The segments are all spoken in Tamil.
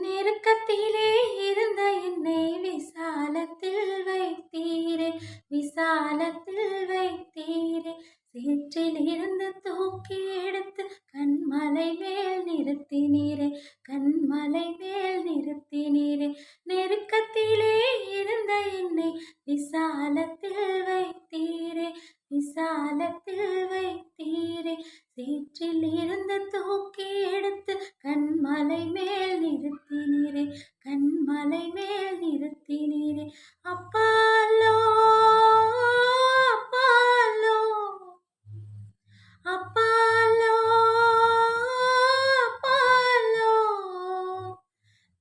நெருக்கத்திலே இருந்த என்னை விசாலத்தில் வைத்தீரே, விசாலத்தில் வைத்தீரே. சேற்றில் இருந்து தூக்கி எடுத்து கண்மலை மேல் நிறுத்தினீரே, கண்மலை மேல் நிறுத்தினீரே. நெருக்கத்திலே இருந்த என்னை விசாலத்தில் வைத்தீரே, விசாலத்தில் வைத்தீரே. சேற்றில் இருந்து தூக்கி எடுத்து கண்மலை மேல் நிறுத்தினீரே, கண்மலை மேல் நிறுத்தினீரே. அப்பாலோ அப்பாலோ அப்பாலோ அப்பாலோ,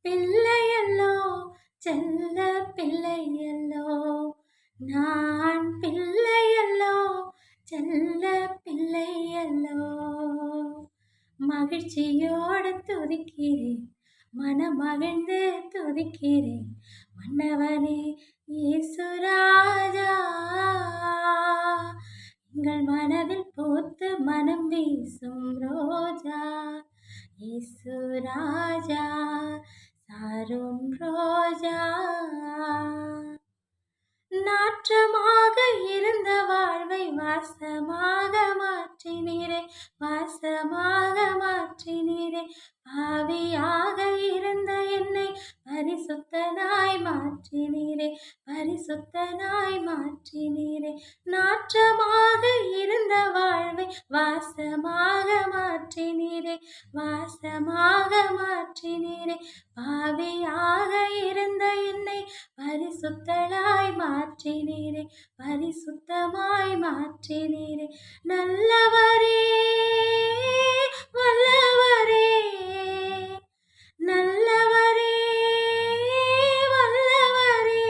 பிள்ளையல்லோ செல்ல பிள்ளையல்லோ, நான் பிள்ளையல்லோ செல்ல பிள்ளையல்லோ. மகிழ்ச்சியோடு துதிக்கிறேன், மனமகிழ்ந்து துதிக்கிறேன், மன்னவனே இயேசு ராஜா. எங்கள் மனதில் பூத்து மனம் வீசும் ரோஜா இயேசு ராஜா, சாரும் ரோஜா. நாற்றமாக இருந்த வாழ்வை வாசமாக மாற்றினீரே, வாசமாக மாற்றினீரே. பாவியாக இருந்த என்னை பரிசுத்தனாய் மாற்றினீரே, பரிசுத்தனாய் மாற்றினீரே. நாற்றமாக இருந்த வாழ்வை வாசமாக மாற்றினீரே, வாசமாக மாற்றினீரே. பாவியாக இருந்த என்னை பரிசுத்தனாய் மாற்றினீரே, பரிசுத்தமாய் மாற்றினீரே. நல்லவரே வல்லவரே, நல்லவரே வல்லவரே.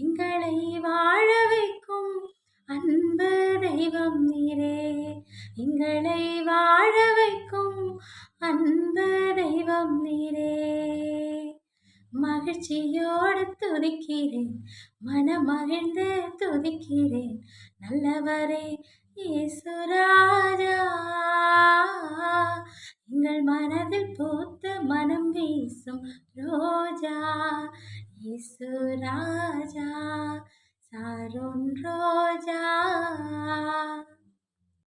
எங்களை வாழ வைக்கும் அன்பு தெய்வம் நீரே, எங்களை வாழ வைக்கும் அன்பு தெய்வம் நீரே. மகிழ்ச்சியோடு துதிக்கிறேன், மனமகிழ்ந்து துதிக்கிறேன், நல்லவரே இயேசு ராஜா. எங்கள் மனதில் பூத்து மனம் வீசும் ரோஜா இயேசு ராஜா, சாரும் ரோஜா.